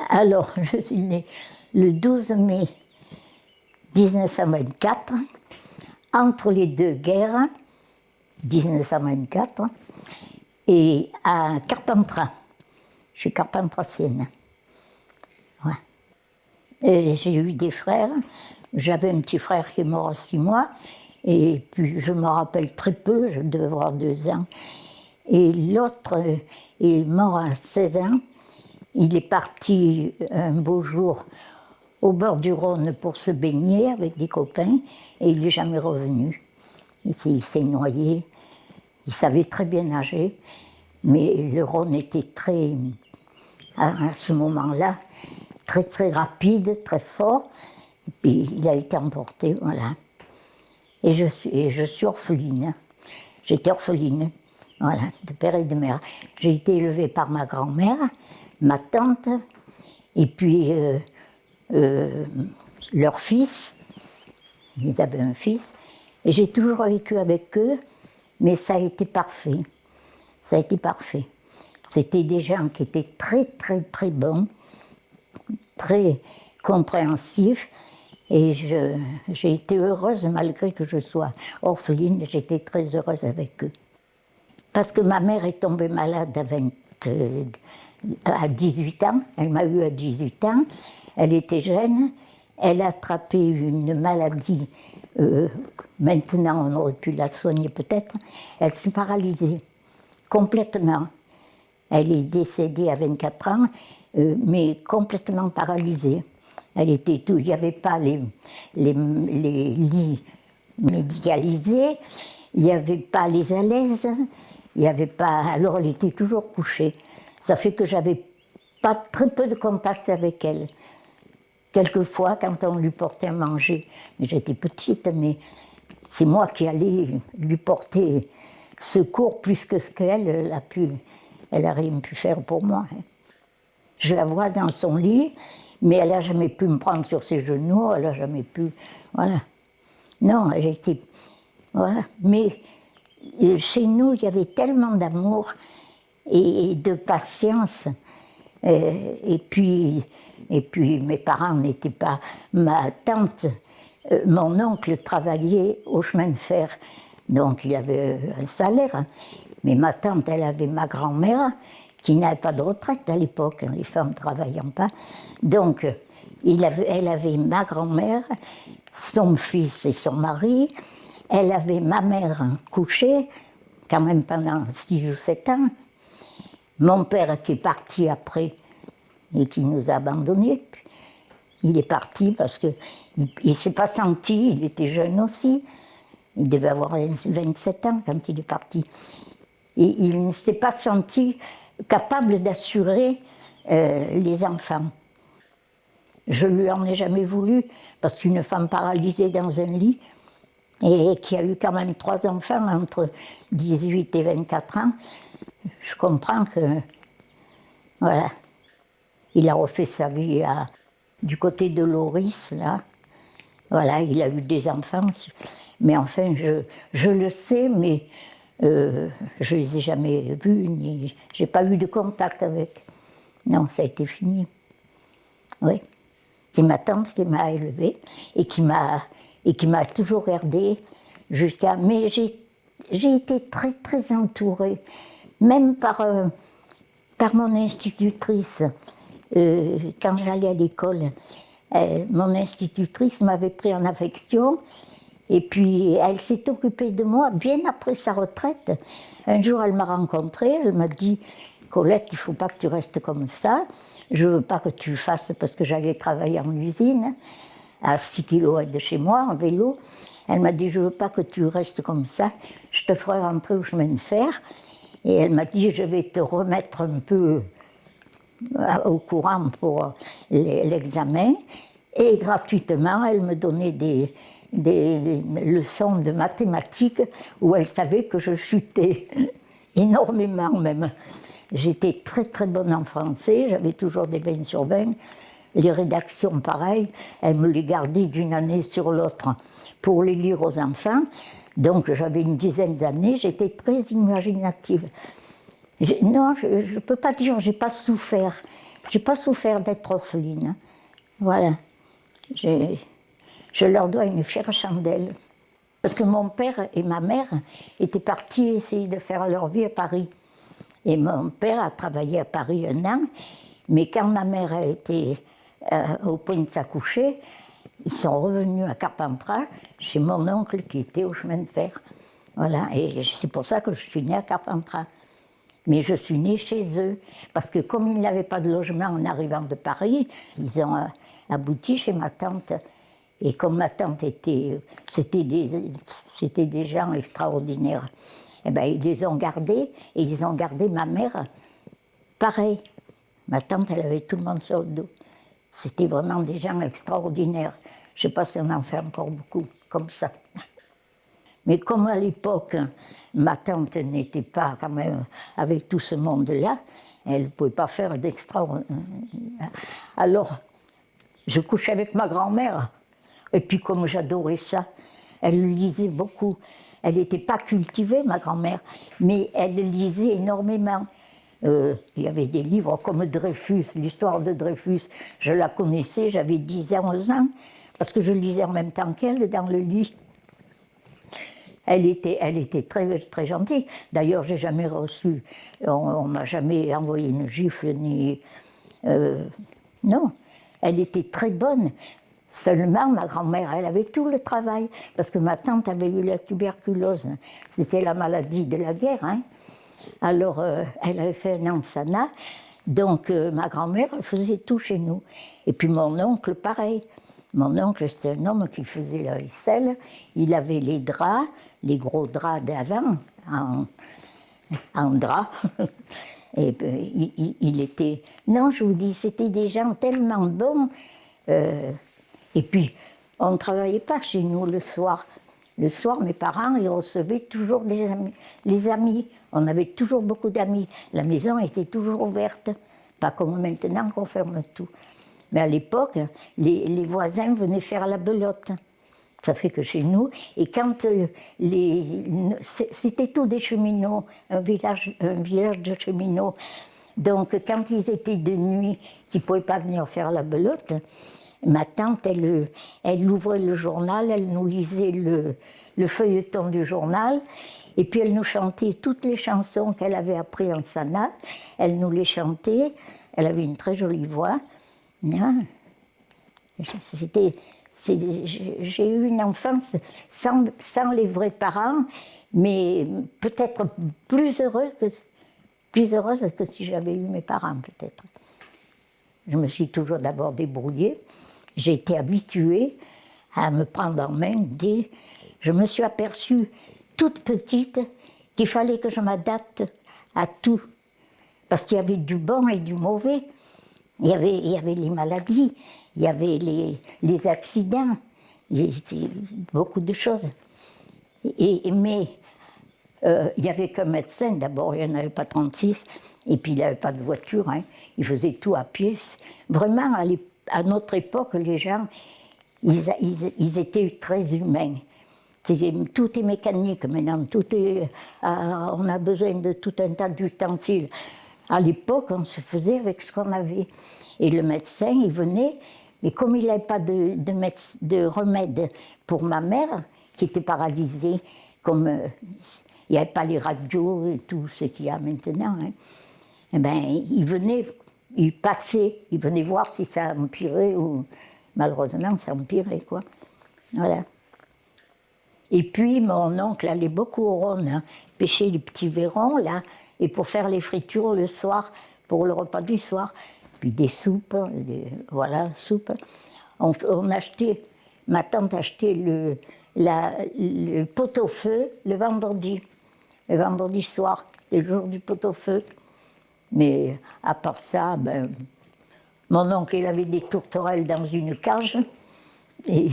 Alors, je suis née le 12 mai 1924, entre les deux guerres, 1924, et à Carpentras. Je suis carpentrassienne. Ouais. Et j'ai eu des frères. J'avais un petit frère qui est mort à 6 mois, et puis je me rappelle très peu, je devais avoir 2 ans. Et l'autre est mort à 16 ans. Il est parti un beau jour au bord du Rhône pour se baigner avec des copains, et il n'est jamais revenu. Il s'est noyé. Il savait très bien nager, mais le Rhône était très, à ce moment-là, très très rapide, très fort. Et puis il a été emporté, voilà. Et je suis orpheline. J'étais orpheline, voilà, de père et de mère. J'ai été élevée par ma grand-mère, ma tante, et puis leur fils. Ils avaient un fils. Et j'ai toujours vécu avec eux, mais ça a été parfait. Ça a été parfait. C'était des gens qui étaient très très très bons, très compréhensifs, et j'ai été heureuse malgré que je sois orpheline, j'étais très heureuse avec eux. Parce que ma mère est tombée malade à 18 ans, elle m'a eu à 18 ans, elle était jeune, elle a attrapé une maladie, maintenant on aurait pu la soigner peut-être, elle s'est paralysée complètement. Elle est décédée à 24 ans, mais complètement paralysée. Elle était tout, il n'y avait pas les lits médicalisés, il n'y avait pas les alaises, il n'y avait pas. Alors elle était toujours couchée. Ça fait que j'avais pas très peu de contact avec elle. Quelquefois, quand on lui portait à manger, mais j'étais petite, mais c'est moi qui allais lui porter secours plus que ce qu'elle a pu. Elle n'a rien pu faire pour moi. Je la vois dans son lit, mais elle n'a jamais pu me prendre sur ses genoux, elle n'a jamais pu. Voilà. Non, elle était. Voilà. Mais chez nous, il y avait tellement d'amour et de patience. Et puis mes parents n'étaient pas. Ma tante, mon oncle travaillait au chemin de fer, donc il y avait un salaire. Mais ma tante, elle avait ma grand-mère, qui n'avait pas de retraite à l'époque, les femmes ne travaillant pas. Donc, elle avait ma grand-mère, son fils et son mari. Elle avait ma mère couchée, quand même pendant 6 ou 7 ans. Mon père qui est parti après et qui nous a abandonnés. Il est parti parce qu'il ne s'est pas senti, il était jeune aussi. Il devait avoir 27 ans quand il est parti. Et il ne s'est pas senti capable d'assurer les enfants. Je ne lui en ai jamais voulu, parce qu'une femme paralysée dans un lit, et qui a eu quand même 3 enfants entre 18 et 24 ans, je comprends que, voilà, il a refait sa vie du côté de Loris, là. Voilà, il a eu des enfants, mais enfin, je le sais, mais je ne les ai jamais vus, ni j'ai pas eu de contact avec. Non, ça a été fini. Oui. C'est ma tante qui m'a élevée et qui m'a toujours gardée jusqu'à. Mais j'ai été très très entourée, même par mon institutrice. Quand j'allais à l'école, mon institutrice m'avait pris en affection. Et puis, elle s'est occupée de moi bien après sa retraite. Un jour, elle m'a rencontrée, elle m'a dit « Colette, il ne faut pas que tu restes comme ça. Je ne veux pas que tu fasses, parce que j'allais travailler en usine, à 6 km de chez moi, en vélo. Elle m'a dit « Je ne veux pas que tu restes comme ça, je te ferai rentrer au chemin de fer. » Et elle m'a dit « Je vais te remettre un peu au courant pour l'examen. » Et gratuitement, elle me donnait des leçons de mathématiques où elle savait que je chutais énormément même. J'étais très très bonne en français, j'avais toujours des 20 sur 20. Les rédactions, pareil, elle me les gardait d'une année sur l'autre pour les lire aux enfants. Donc j'avais une dizaine d'années, j'étais très imaginative. Non, je ne peux pas dire, je n'ai pas souffert. J'ai pas souffert d'être orpheline. Voilà. Je leur dois une fière chandelle. Parce que mon père et ma mère étaient partis essayer de faire leur vie à Paris. Et mon père a travaillé à Paris 1 an, mais quand ma mère a été au point de s'accoucher, ils sont revenus à Carpentras, chez mon oncle qui était au chemin de fer. Voilà, et c'est pour ça que je suis née à Carpentras. Mais je suis née chez eux, parce que comme ils n'avaient pas de logement en arrivant de Paris, ils ont abouti chez ma tante. Et comme ma tante c'était des gens extraordinaires, eh ben, ils les ont gardés, et ils ont gardé ma mère pareil. Ma tante, elle avait tout le monde sur le dos. C'était vraiment des gens extraordinaires. Je ne sais pas si on en fait encore beaucoup comme ça. Mais comme à l'époque, ma tante n'était pas quand même avec tout ce monde-là, elle ne pouvait pas faire d'extra. Alors, je couchais avec ma grand-mère. Et puis comme j'adorais ça, elle lisait beaucoup. Elle n'était pas cultivée, ma grand-mère, mais elle lisait énormément. Il y avait des livres comme Dreyfus, l'histoire de Dreyfus, je la connaissais, j'avais 10 ans, 11 ans, parce que je lisais en même temps qu'elle dans le lit. Elle était très, très gentille. D'ailleurs, j'ai jamais reçu, on m'a jamais envoyé une gifle, ni... non, elle était très bonne. Seulement, ma grand-mère, elle avait tout le travail, parce que ma tante avait eu la tuberculose. C'était la maladie de la guerre, hein. Alors, elle avait fait un an de sana, donc ma grand-mère faisait tout chez nous. Et puis mon oncle, pareil. Mon oncle, c'était un homme qui faisait la vaisselle, il avait les draps, les gros draps d'avant, en drap. Et il était... Non, je vous dis, c'était des gens tellement bons. Et puis, on ne travaillait pas chez nous le soir. Le soir, mes parents, ils recevaient toujours des amis. Les amis, on avait toujours beaucoup d'amis. La maison était toujours ouverte. Pas comme maintenant qu'on ferme tout. Mais à l'époque, les voisins venaient faire la belote. Ça fait que chez nous, et quand c'était tous des cheminots, un village de cheminots. Donc quand ils étaient de nuit, qu'ils ne pouvaient pas venir faire la belote, ma tante, elle ouvrait le journal, elle nous lisait le feuilleton du journal, et puis elle nous chantait toutes les chansons qu'elle avait apprises en sana, elle nous les chantait, elle avait une très jolie voix. Non. J'ai eu une enfance sans les vrais parents, mais peut-être plus heureuse que si j'avais eu mes parents, peut-être. Je me suis toujours d'abord débrouillée. J'ai été habituée à me prendre en main dès... Je me suis aperçue, toute petite, qu'il fallait que je m'adapte à tout. Parce qu'il y avait du bon et du mauvais. Il y avait les maladies, il y avait les accidents, beaucoup de choses. Mais il n'y avait qu'un médecin, d'abord, il n'y en avait pas 36, et puis il n'y avait pas de voiture, hein. Il faisait tout à pied. Vraiment, à notre époque, les gens, ils étaient très humains. Tout est mécanique maintenant, on a besoin de tout un tas d'ustensiles. À l'époque, on se faisait avec ce qu'on avait. Et le médecin, il venait, et comme il n'avait pas de remède pour ma mère, qui était paralysée, comme il n'y avait pas les radios et tout ce qu'il y a maintenant, hein, eh ben, il venait, il passait, il venait voir si ça empirait, ou malheureusement, ça empirait, quoi. Voilà. Et puis, mon oncle allait beaucoup au Rhône, hein, pêcher les petits vairons, là, et pour faire les fritures le soir, pour le repas du soir. Puis des soupes, voilà, soupes. On achetait, ma tante achetait le pot-au-feu le vendredi soir, le jour du pot-au-feu. Mais à part ça, ben, mon oncle, il avait des tourterelles dans une cage, et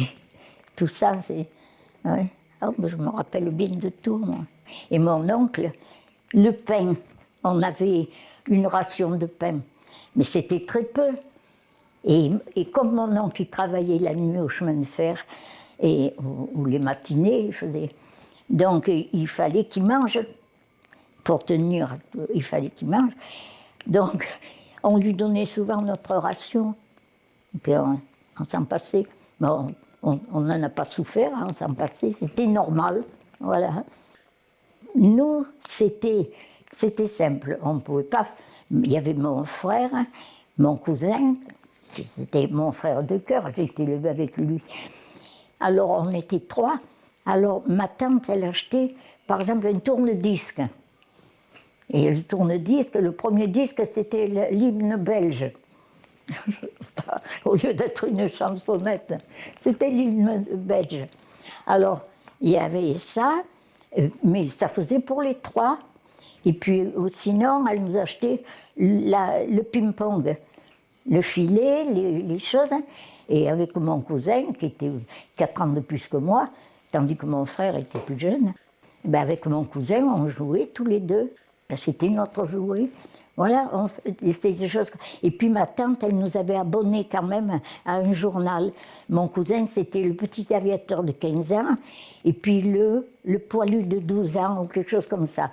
tout ça, c'est... Ouais. Oh, ben, je me rappelle bien de tout, moi. Et mon oncle, le pain, on avait une ration de pain, mais c'était très peu. Et comme mon oncle il travaillait la nuit au chemin de fer, ou les matinées, il faisait... Donc il fallait qu'il mange, pour tenir, il fallait qu'il mange. Donc on lui donnait souvent notre ration, et puis on s'en passait. Bon, on n'en a pas souffert, on s'en passait, c'était normal, voilà. Nous, c'était simple, on ne pouvait pas... Il y avait mon frère, mon cousin, c'était mon frère de cœur, j'ai été élevée avec lui. Alors on était 3, alors ma tante, elle achetait, par exemple, un tourne-disque. Et le tourne-disque, le premier disque, c'était l'hymne belge. Au lieu d'être une chansonnette, c'était l'hymne belge. Alors, il y avait ça, mais ça faisait pour les 3. Et puis, sinon, elle nous achetait le ping-pong, le filet, les choses. Et avec mon cousin, qui était 4 ans de plus que moi, tandis que mon frère était plus jeune, ben avec mon cousin, on jouait tous les deux. C'était notre jouet. Voilà, c'était des choses. Et puis ma tante, elle nous avait abonnés quand même à un journal. Mon cousin, c'était le petit aviateur de 15 ans, et puis le poilu de 12 ans, ou quelque chose comme ça.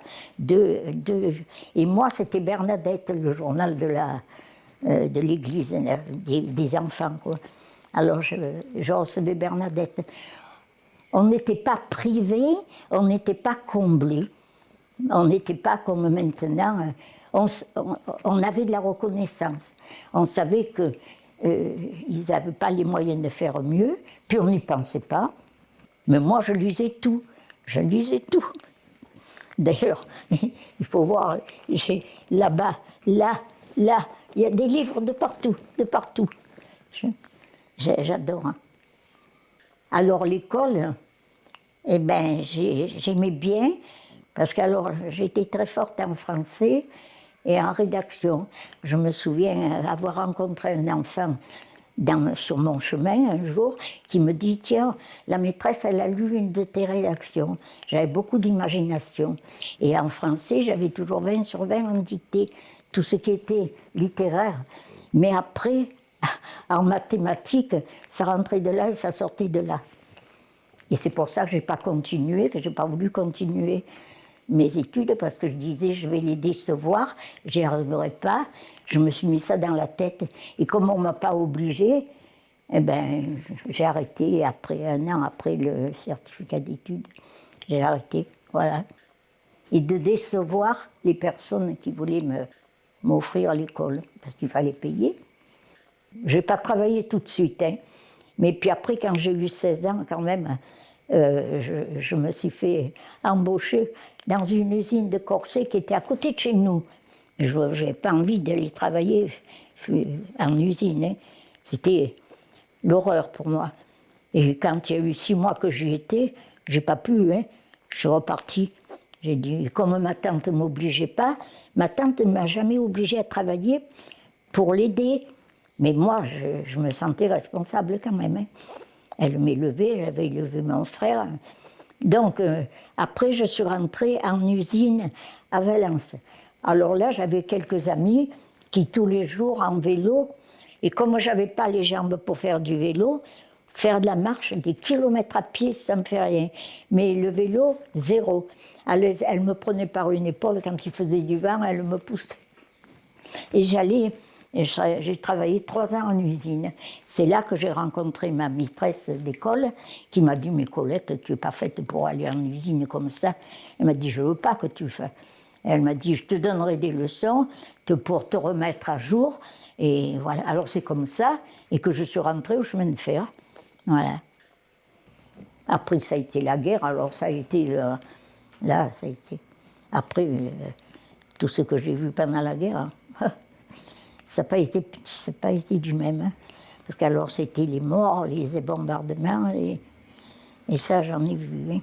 Et moi, c'était Bernadette, le journal de l'église, des enfants, quoi. Alors, je recevais Bernadette. On n'était pas privés, on n'était pas comblés. On n'était pas comme maintenant, on avait de la reconnaissance. On savait qu'ils n'avaient pas les moyens de faire mieux, puis on n'y pensait pas. Mais moi, je lisais tout. D'ailleurs, il faut voir, là-bas, là, il y a des livres de partout, J'adore. Alors l'école, eh ben, j'aimais bien, parce qu'alors j'étais très forte en français et en rédaction. Je me souviens avoir rencontré un enfant sur mon chemin un jour qui me dit « Tiens, la maîtresse, elle a lu une de tes rédactions ». J'avais beaucoup d'imagination. Et en français, j'avais toujours 20 sur 20 en dictée, tout ce qui était littéraire. Mais après, en mathématiques, ça rentrait de là et ça sortait de là. Et c'est pour ça que je n'ai pas continué, que je n'ai pas voulu continuer mes études, parce que je disais, je vais les décevoir, j'y arriverai pas. Je me suis mis ça dans la tête. Et comme on ne m'a pas obligée, eh ben, j'ai arrêté après, 1 an après le certificat d'études. J'ai arrêté, voilà. Et de décevoir les personnes qui voulaient m'offrir l'école, parce qu'il fallait payer. Je n'ai pas travaillé tout de suite, hein. Mais puis après, quand j'ai eu 16 ans, quand même, je me suis fait embaucher dans une usine de corsets qui était à côté de chez nous. Je n'avais pas envie d'aller travailler en usine, hein. C'était l'horreur pour moi. Et quand il y a eu 6 mois que j'y étais, je n'ai pas pu, hein. Je suis repartie. J'ai dit, comme ma tante ne m'obligeait pas, ma tante ne m'a jamais obligée à travailler pour l'aider. Mais moi, je me sentais responsable quand même, hein. Elle m'élevait, elle avait élevé mon frère. Donc, après, je suis rentrée en usine à Valence. Alors là, j'avais quelques amis qui, tous les jours, en vélo, et comme je n'avais pas les jambes pour faire du vélo, faire de la marche, des kilomètres à pied, ça ne me fait rien. Mais le vélo, 0. Elle me prenait par une épaule, quand il faisait du vent, elle me poussait. Et j'ai travaillé 3 ans en usine. C'est là que j'ai rencontré ma maîtresse d'école qui m'a dit « Mais Colette, tu n'es pas faite pour aller en usine comme ça. » Elle m'a dit « Je ne veux pas que tu fasses. » Elle m'a dit « Je te donnerai des leçons pour te remettre à jour. » Et voilà. Alors c'est comme ça et que je suis rentrée au chemin de fer. Voilà. Après, ça a été la guerre. Alors ça a été... Là, ça a été... Après, tout ce que j'ai vu pendant la guerre... Ça n'a pas été du même, hein. Parce qu'alors c'était les morts, les bombardements, et ça j'en ai vu, hein.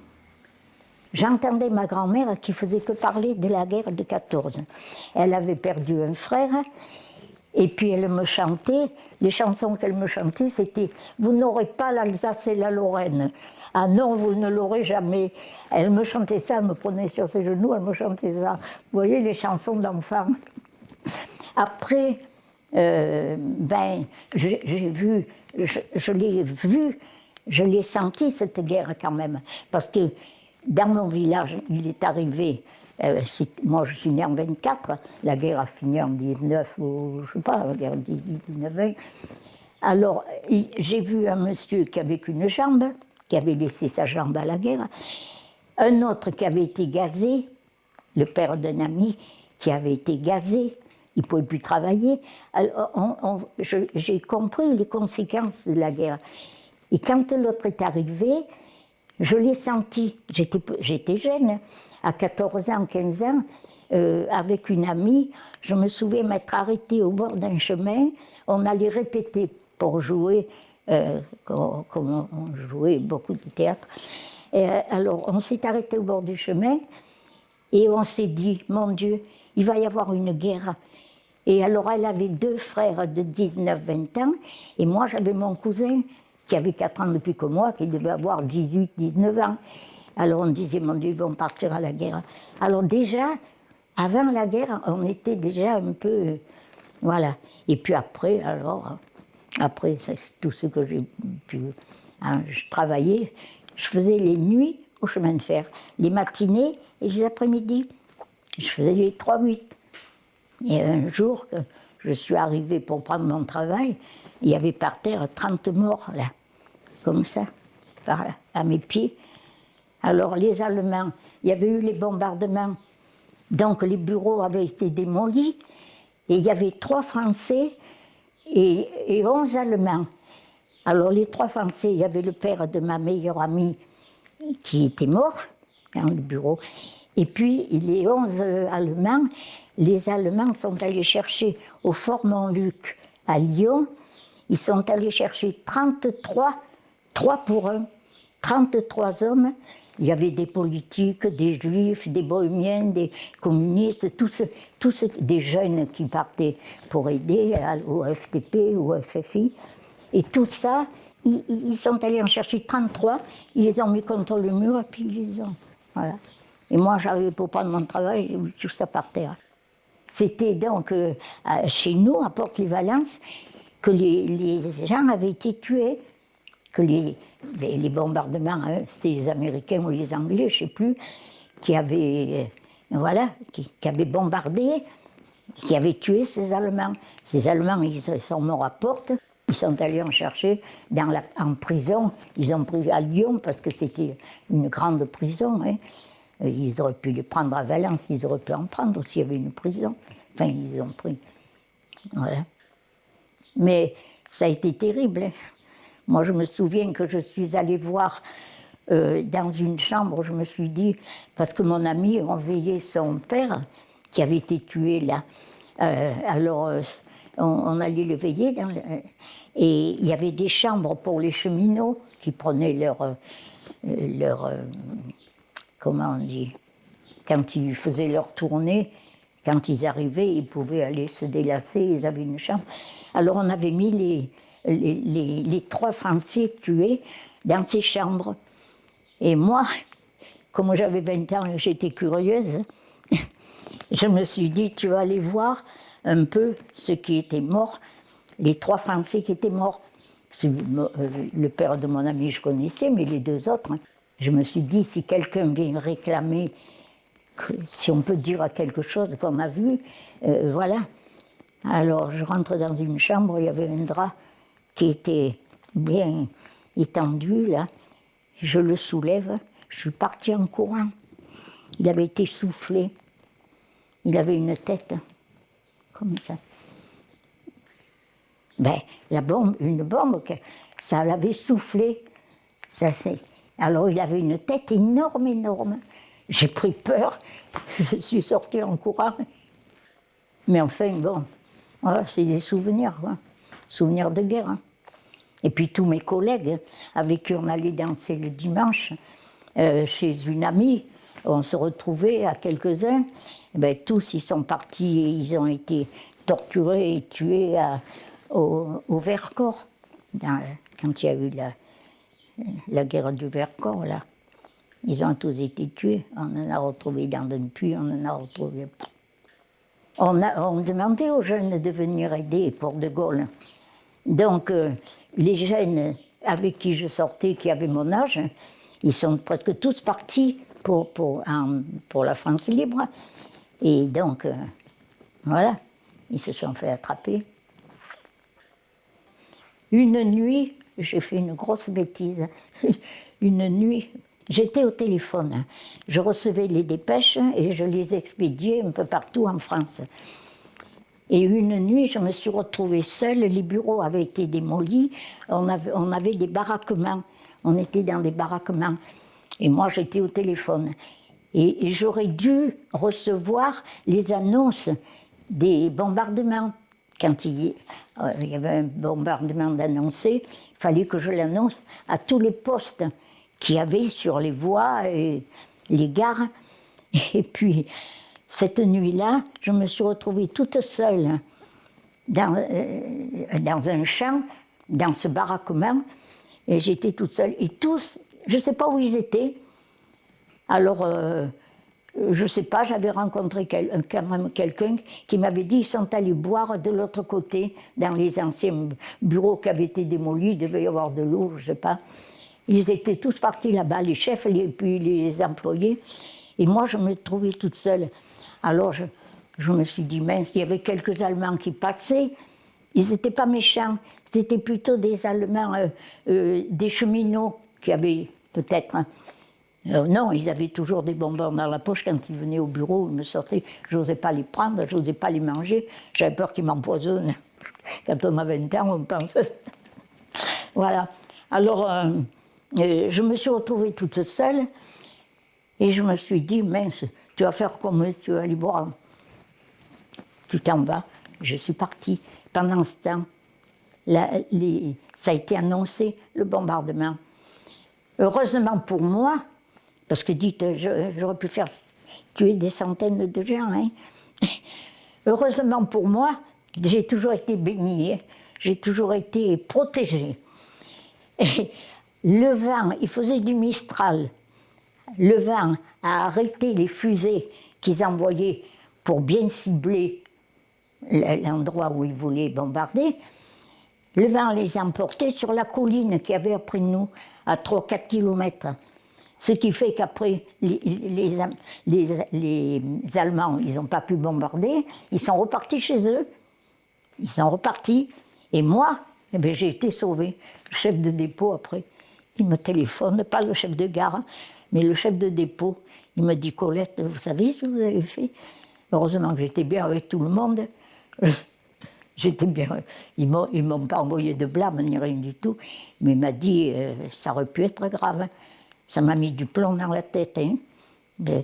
J'entendais ma grand-mère qui faisait que parler de la guerre de 14. Elle avait perdu un frère, et puis elle me chantait, les chansons qu'elle me chantait, c'était « Vous n'aurez pas l'Alsace et la Lorraine ». Ah non, vous ne l'aurez jamais. Elle me chantait ça, elle me prenait sur ses genoux, elle me chantait ça. Vous voyez, les chansons d'enfants. Après, j'ai vu, je l'ai vu, je l'ai senti cette guerre quand même, parce que dans mon village, il est arrivé Moi, je suis née en 24, la guerre a fini en 19, ou je sais pas, la guerre 18, 19. Alors, j'ai vu un monsieur qui avait qu'une jambe, qui avait laissé sa jambe à la guerre, un autre qui avait été gazé, le père d'un ami qui avait été gazé, il ne pouvait plus travailler. Alors, j'ai compris les conséquences de la guerre. Et quand l'autre est arrivé, je l'ai senti. J'étais jeune, à 14 ans, 15 ans, avec une amie. Je me souviens m'être arrêtée au bord d'un chemin. On allait répéter pour jouer, comme on jouait beaucoup de théâtre. Alors, on s'est arrêté au bord du chemin et on s'est dit, mon Dieu, il va y avoir une guerre. Et alors, elle avait 2 frères de 19-20 ans, et moi, j'avais mon cousin qui avait 4 ans de plus que moi, qui devait avoir 18-19 ans. Alors, on disait, mon Dieu, ils vont partir à la guerre. Alors déjà, avant la guerre, on était déjà un peu... voilà. Et puis après, alors, après, c'est tout ce que j'ai pu... Hein, je travaillais, je faisais les nuits au chemin de fer, les matinées et les après-midi. Je faisais les 3-8. Et un jour, que je suis arrivée pour prendre mon travail, il y avait par terre 30 morts, là, comme ça, par là, à mes pieds. Alors les Allemands, il y avait eu les bombardements, donc les bureaux avaient été démolis, et il y avait 3 Français et 11 Allemands. Alors les 3 Français, il y avait le père de ma meilleure amie qui était mort dans le bureau, et puis les 11 Allemands, les Allemands sont allés chercher au Fort Montluc à Lyon, ils sont allés chercher 33, 3 pour 1, 33 hommes. Il y avait des politiques, des juifs, des bohémiens, des communistes, tous des jeunes qui partaient pour aider au FTP, au FFI. Et tout ça, ils sont allés en chercher 33, ils les ont mis contre le mur et puis ils les ont... Voilà. Et moi, j'arrivais pour prendre mon travail, j'ai vu tout ça par terre. C'était donc chez nous, à Port-les-Valence, que les gens avaient été tués, que les bombardements, hein, c'était les Américains ou les Anglais, je ne sais plus, qui avaient, voilà, qui avaient bombardé, qui avaient tué ces Allemands. Ces Allemands, ils sont morts à Porte, ils sont allés en chercher en prison, ils ont pris à Lyon, parce que c'était une grande prison, hein. Ils auraient pu les prendre à Valence, ils auraient pu en prendre s'il y avait une prison. Enfin, ils ont pris. Voilà. Mais ça a été terrible, hein. Moi, je me souviens que je suis allée voir dans une chambre, je me suis dit, parce que mon ami veillait son père, qui avait été tué là. Alors, on allait le veiller, et il y avait des chambres pour les cheminots qui prenaient leur comment on dit, quand ils faisaient leur tournée, quand ils arrivaient, ils pouvaient aller se délasser, ils avaient une chambre. Alors on avait mis les 3 Français tués dans ces chambres. Et moi, comme j'avais 20 ans et j'étais curieuse, je me suis dit, tu vas aller voir un peu ceux qui étaient morts, les 3 Français qui étaient morts. Le père de mon ami, je connaissais, mais les 2 autres, hein. Je me suis dit, si quelqu'un vient réclamer, si on peut dire quelque chose qu'on a vu, voilà. Alors, je rentre dans une chambre, il y avait un drap qui était bien étendu, là. Je le soulève, je suis partie en courant. Il avait été soufflé. Il avait une tête, comme ça. Ben, une bombe, ça l'avait soufflé. Ça, alors, il avait une tête énorme, énorme. J'ai pris peur, je suis sortie en courant. Mais enfin, bon, voilà, c'est des souvenirs, quoi. Souvenirs de guerre. Hein. Et puis tous mes collègues avec qui on allait danser le dimanche, chez une amie, on se retrouvait à quelques-uns, ben, tous ils sont partis et ils ont été torturés et tués au Vercors, quand il y a eu la guerre du Vercors, là. Ils ont tous été tués. On en a retrouvé dans un puits, on en a retrouvé. On demandait aux jeunes de venir aider pour De Gaulle. Donc, les jeunes avec qui je sortais, qui avaient mon âge, ils sont presque tous partis pour la France libre. Et donc, voilà, ils se sont fait attraper. Une nuit, j'ai fait une grosse bêtise. Une nuit, j'étais au téléphone. Je recevais les dépêches et je les expédiais un peu partout en France. Et une nuit, je me suis retrouvée seule. Les bureaux avaient été démolis. On avait des baraquements. On était dans des baraquements. Et moi, j'étais au téléphone. Et j'aurais dû recevoir les annonces des bombardements. Quand il y avait un bombardement d'annoncé, il fallait que je l'annonce à tous les postes qu'il y avait sur les voies et les gares. Et puis, cette nuit-là, je me suis retrouvée toute seule dans un champ, dans ce baraquement, et j'étais toute seule. Et tous, je ne sais pas où ils étaient. Alors, je ne sais pas, j'avais rencontré quand même quelqu'un qui m'avait dit qu'ils sont allés boire de l'autre côté, dans les anciens bureaux qui avaient été démolis, il devait y avoir de l'eau, je ne sais pas. Ils étaient tous partis là-bas, les chefs et puis les employés. Et moi, je me trouvais toute seule. Alors, je me suis dit, mince, il y avait quelques Allemands qui passaient. Ils n'étaient pas méchants, c'était plutôt des Allemands, des cheminots qui avaient peut-être... non, ils avaient toujours des bonbons dans la poche quand ils venaient au bureau, ils me sortaient. Je n'osais pas les prendre, je n'osais pas les manger. J'avais peur qu'ils m'empoisonnent. Quand on a 20 ans, on pense. Voilà. Alors, je me suis retrouvée toute seule et je me suis dit, mince, tu vas faire comme tu vas aller boire. Tu t'en vas. Je suis partie. Pendant ce temps, ça a été annoncé, le bombardement. Heureusement pour moi, parce que dites, j'aurais pu faire tuer des centaines de gens. Hein. Heureusement pour moi, j'ai toujours été bénie, hein. J'ai toujours été protégée. Et le vent, il faisait du Mistral. Le vent a arrêté les fusées qu'ils envoyaient pour bien cibler l'endroit où ils voulaient bombarder. Le vent les emportait sur la colline qu'il y avait après nous, à 3-4 kilomètres. Ce qui fait qu'après, les Allemands, ils n'ont pas pu bombarder, ils sont repartis chez eux. Ils sont repartis. Et moi, eh bien, j'ai été sauvée. Le chef de dépôt, après, il me téléphone, pas le chef de gare, mais le chef de dépôt. Il me dit, Colette, vous savez ce que vous avez fait? Heureusement que j'étais bien avec tout le monde. J'étais bien. Ils ne m'ont pas envoyé de blâme ni rien du tout. Mais il m'a dit, ça aurait pu être grave. Ça m'a mis du plomb dans la tête. Hein.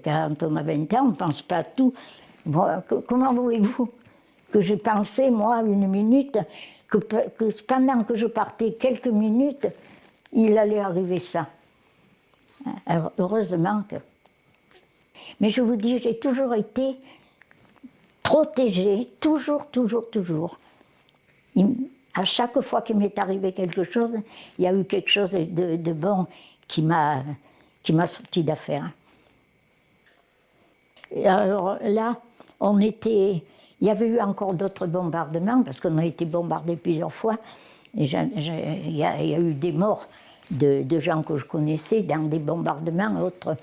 Quand on a 20 ans, on ne pense pas à tout. Bon, comment voulez-vous que j'ai pensé, moi, une minute, que pendant que je partais quelques minutes, il allait arriver ça. Alors, heureusement que... Mais je vous dis, j'ai toujours été protégée, toujours. À chaque fois qu'il m'est arrivé quelque chose, il y a eu quelque chose de bon qui m'a sorti d'affaire. Et alors là, il y avait eu encore d'autres bombardements, parce qu'on a été bombardés plusieurs fois, et il y a eu des morts de gens que je connaissais dans des bombardements autres.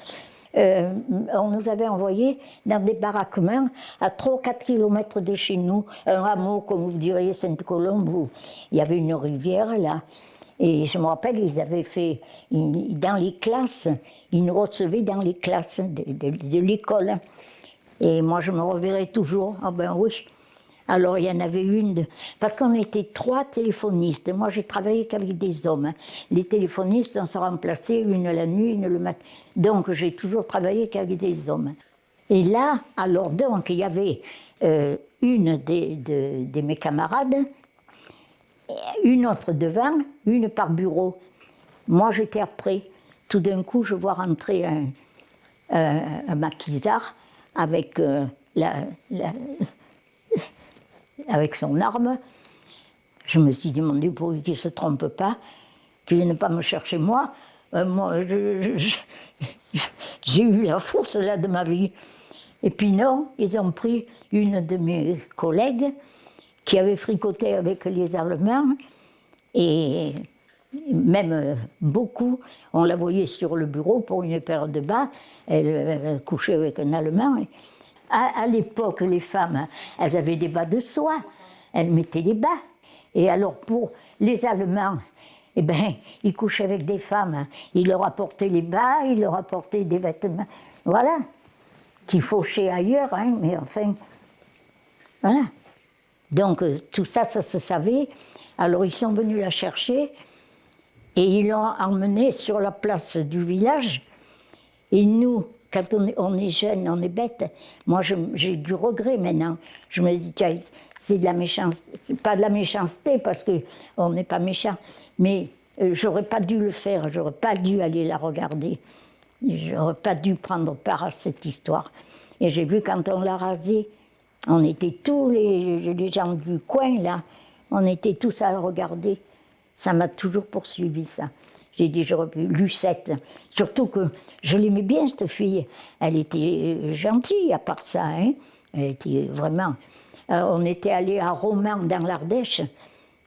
On nous avait envoyés dans des baraquements à 3 ou 4 kilomètres de chez nous, un hameau, comme vous diriez, Sainte-Colombe, où il y avait une rivière là. Et je me rappelle, ils avaient fait, dans les classes, ils nous recevaient dans les classes de l'école. Et moi, je me reverrai toujours, ah ben oui. Alors, il y en avait une, parce qu'on était 3 téléphonistes. Moi, j'ai travaillé qu'avec des hommes. Hein. Les téléphonistes, on se remplaçait, une la nuit, une le matin. Donc, j'ai toujours travaillé qu'avec des hommes. Et là, alors, donc, il y avait une de mes camarades, une autre devant, une par bureau. Moi, j'étais après. Tout d'un coup, je vois rentrer un maquisard avec avec son arme. Je me suis demandé pour lui qu'il ne se trompe pas, qu'il ne vienne pas me chercher moi. Moi, j'ai eu la force là de ma vie. Et puis non, ils ont pris une de mes collègues qui avait fricoté avec les Allemands et même beaucoup, on la voyait sur le bureau pour une paire de bas, elle couchait avec un Allemand. À l'époque, les femmes, elles avaient des bas de soie, elles mettaient les bas. Et alors pour les Allemands, eh ben, ils couchaient avec des femmes, ils leur apportaient les bas, ils leur apportaient des vêtements, voilà, qui fauchaient ailleurs, hein, mais enfin, voilà. Donc tout ça, ça se savait. Alors ils sont venus la chercher et ils l'ont emmenée sur la place du village. Et nous, quand on est jeune, on est bête. Moi, j'ai du regret maintenant. Je me dis, tiens, c'est de la méchanceté. C'est pas de la méchanceté parce qu'on n'est pas méchant. Mais j'aurais pas dû le faire. J'aurais pas dû aller la regarder. J'aurais pas dû prendre part à cette histoire. Et j'ai vu quand on l'a rasée, on était tous les gens du coin là, on était tous à la regarder. Ça m'a toujours poursuivi, ça. J'ai dit, j'aurais pu, Lucette, surtout que je l'aimais bien, cette fille. Elle était gentille, à part ça, hein. Elle était vraiment... on était allé à Romans, dans l'Ardèche,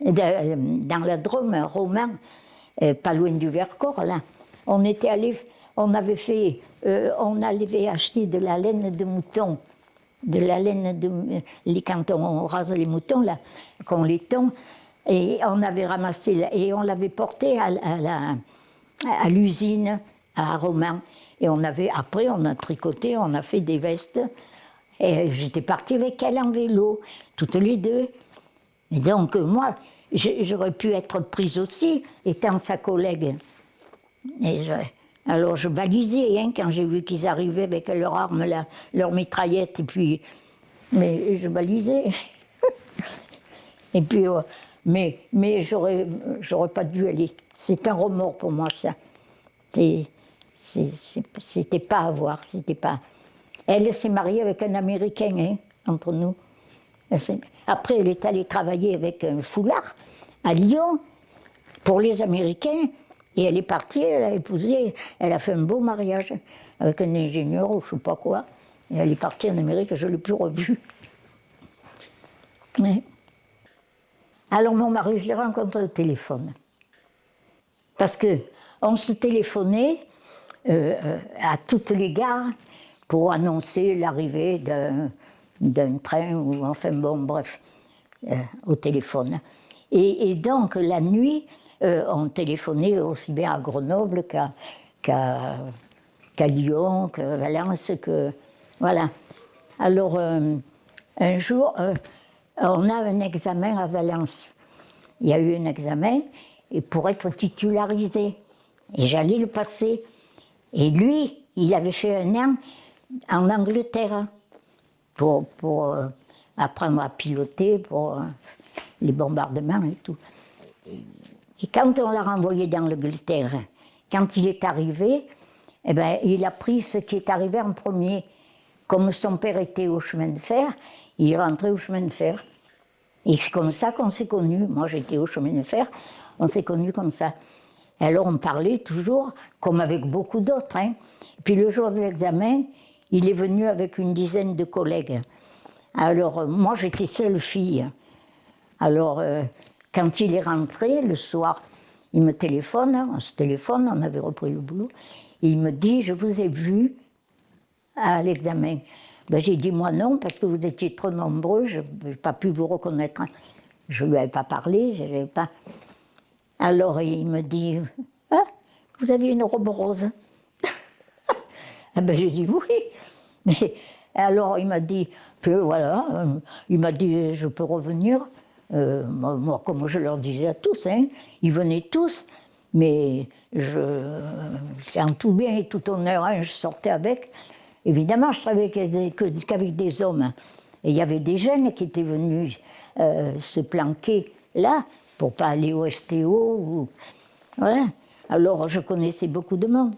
dans la Drôme, à Romans, pas loin du Vercors, là. On était allé, on avait fait, on avait acheté de la laine de mouton, de la laine de... quand on rase les moutons, là, qu'on les tond, et on avait ramassé, et on l'avait porté à l'usine, à Romans. Et on avait, après, on a tricoté, on a fait des vestes. Et j'étais partie avec elle en vélo, toutes les deux. Et donc, moi, j'aurais pu être prise aussi, étant sa collègue. Alors, je balisais, hein, quand j'ai vu qu'ils arrivaient avec leurs armes, là, leurs mitraillettes, et puis... Mais je balisais. Et puis... Mais j'aurais pas dû aller. C'est un remords pour moi, ça. C'était pas à voir, c'était pas... Elle s'est mariée avec un Américain, hein, entre nous. Après, elle est allée travailler avec un foulard à Lyon, pour les Américains, et elle est partie, elle a épousé, elle a fait un beau mariage avec un ingénieur ou je sais pas quoi. Et elle est partie en Amérique, je ne l'ai plus revue. Ouais. Alors mon mari, je l'ai rencontré au téléphone. Parce qu'on se téléphonait à toutes les gares pour annoncer l'arrivée d'un train, ou enfin bon, bref, au téléphone. Et donc la nuit, on téléphonait aussi bien à Grenoble qu'à Lyon, qu'à Valence, voilà. Alors un jour... on a un examen à Valence. Il y a eu un examen et pour être titularisé. Et j'allais le passer. Et lui, il avait fait un an en Angleterre pour apprendre à piloter, pour les bombardements et tout. Et quand on l'a renvoyé dans l'Angleterre, quand il est arrivé, eh ben, il a pris ce qui est arrivé en premier. Comme son père était au chemin de fer, il est rentré au chemin de fer. Et c'est comme ça qu'on s'est connus. Moi, j'étais au chemin de fer, on s'est connus comme ça. Et alors, on parlait toujours, comme avec beaucoup d'autres. Hein. Puis le jour de l'examen, il est venu avec une dizaine de collègues. Alors, moi, j'étais seule fille. Alors, quand il est rentré, le soir, il me téléphone, on se téléphone, on avait repris le boulot, et il me dit, je vous ai vu à l'examen. Ben, j'ai dit moi non, parce que vous étiez trop nombreux, je n'ai pas pu vous reconnaître. Je ne lui avais pas parlé, je n'avais pas... Alors il me dit, ah, vous avez une robe rose. Ah ben, j'ai dit oui. Mais, alors il m'a dit, que voilà, il m'a dit, je peux revenir. Moi, comme je leur disais à tous, hein, ils venaient tous, mais c'est en tout bien et tout honneur, hein, je sortais avec. Évidemment, je travaillais qu'avec des hommes. Et il y avait des jeunes qui étaient venus se planquer là, pour ne pas aller au STO. Voilà. Alors, je connaissais beaucoup de monde.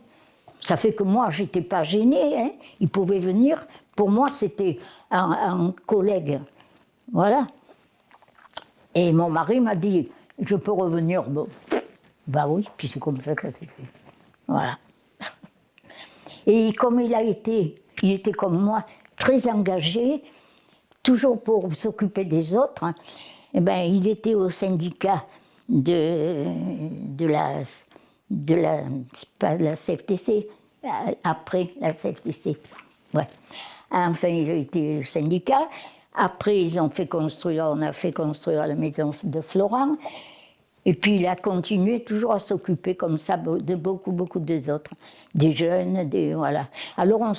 Ça fait que moi, je n'étais pas gênée. Hein. Ils pouvaient venir. Pour moi, c'était un collègue. Voilà. Et mon mari m'a dit, je peux revenir. Bon, bah oui, puis c'est comme ça que ça s'est fait. Voilà. Et comme il était comme moi, très engagé, toujours pour s'occuper des autres, hein, eh ben, il était au syndicat c'est pas de la CFTC, après la CFTC. Ouais. Enfin, il a été syndicat. Après, on a fait construire la maison de Florent. Et puis, il a continué toujours à s'occuper comme ça de beaucoup des autres, des jeunes, voilà. Alors, on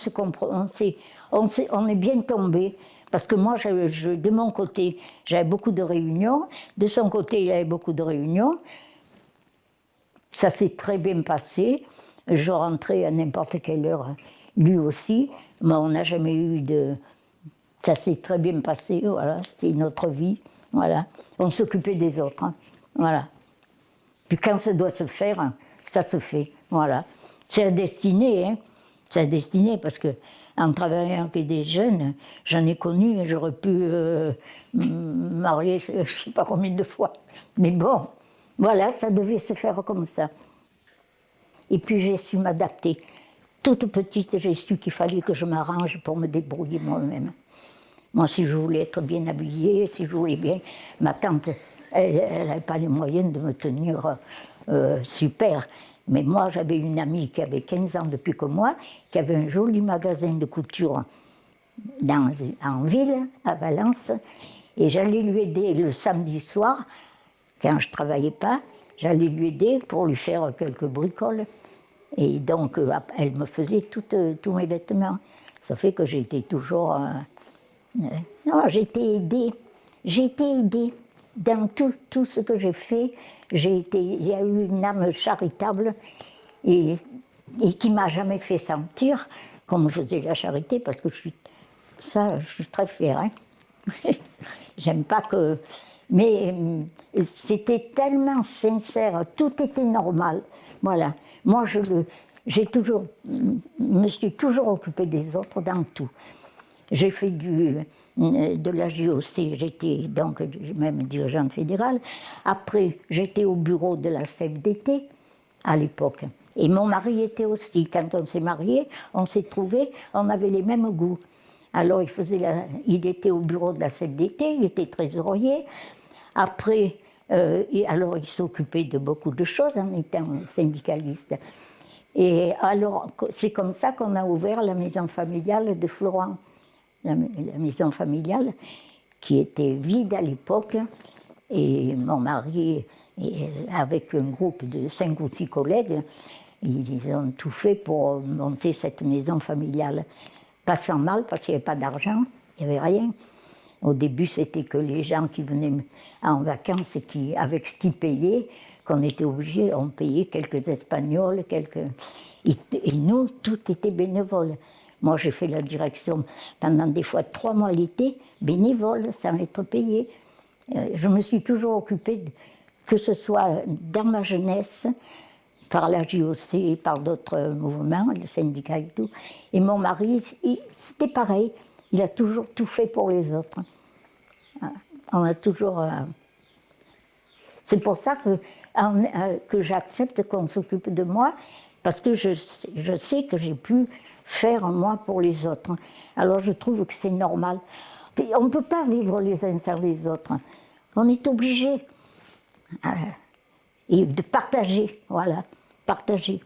est bien tombés. Parce que moi, de mon côté, j'avais beaucoup de réunions. De son côté, il avait beaucoup de réunions. Ça s'est très bien passé. Je rentrais à n'importe quelle heure, lui aussi. Mais on n'a jamais eu de... Ça s'est très bien passé, voilà. C'était notre vie, voilà. On s'occupait des autres, hein, voilà. Puis quand ça doit se faire, ça se fait, voilà. C'est la destinée, hein. C'est la destinée, parce que en travaillant avec des jeunes, j'en ai connu, j'aurais pu me marier je ne sais pas combien de fois. Mais bon, voilà, ça devait se faire comme ça. Et puis j'ai su m'adapter. Toute petite, j'ai su qu'il fallait que je m'arrange pour me débrouiller moi-même. Moi, si je voulais être bien habillée, si je voulais bien... Ma tante, elle n'avait pas les moyens de me tenir super. Mais moi, j'avais une amie qui avait 15 ans depuis que moi, qui avait un joli magasin de couture en ville, à Valence. Et j'allais lui aider le samedi soir, quand je ne travaillais pas, j'allais lui aider pour lui faire quelques bricoles. Et donc, elle me faisait tous mes vêtements. Ça fait que j'ai été toujours... non, j'ai été aidée. J'ai été aidée dans tout ce que j'ai fait. Il y a eu une âme charitable et qui ne m'a jamais fait sentir qu'on me faisait la charité, parce que je suis très fière. Hein. J'aime pas que... Mais c'était tellement sincère, tout était normal. Voilà. Moi, je me suis toujours occupée des autres dans tout. J'ai fait de la JOC, j'étais donc même dirigeante fédérale. Après, j'étais au bureau de la CFDT à l'époque. Et mon mari était aussi. Quand on s'est mariés, on s'est trouvés, on avait les mêmes goûts. Alors, il était au bureau de la CFDT, il était trésorier. Après, alors il s'occupait de beaucoup de choses en étant syndicaliste. Et alors, c'est comme ça qu'on a ouvert la maison familiale de Florent. La maison familiale, qui était vide à l'époque, et mon mari, avec un groupe de 5 ou 6 collègues, ils ont tout fait pour monter cette maison familiale. Pas sans mal, parce qu'il n'y avait pas d'argent, il n'y avait rien. Au début, c'était que les gens qui venaient en vacances, avec ce qu'ils payaient, qu'on était obligés, on payait quelques Espagnols, et nous, tout était bénévole. Moi, j'ai fait la direction pendant des fois 3 mois l'été, bénévole, sans être payé. Je me suis toujours occupée, que ce soit dans ma jeunesse, par la JOC, par d'autres mouvements, le syndicat et tout. Et mon mari, c'était pareil, il a toujours tout fait pour les autres. On a toujours... C'est pour ça que j'accepte qu'on s'occupe de moi, parce que je sais que j'ai pu faire moi pour les autres. Alors je trouve que c'est normal. On ne peut pas vivre les uns sans les autres. On est obligé et de partager, voilà, partager.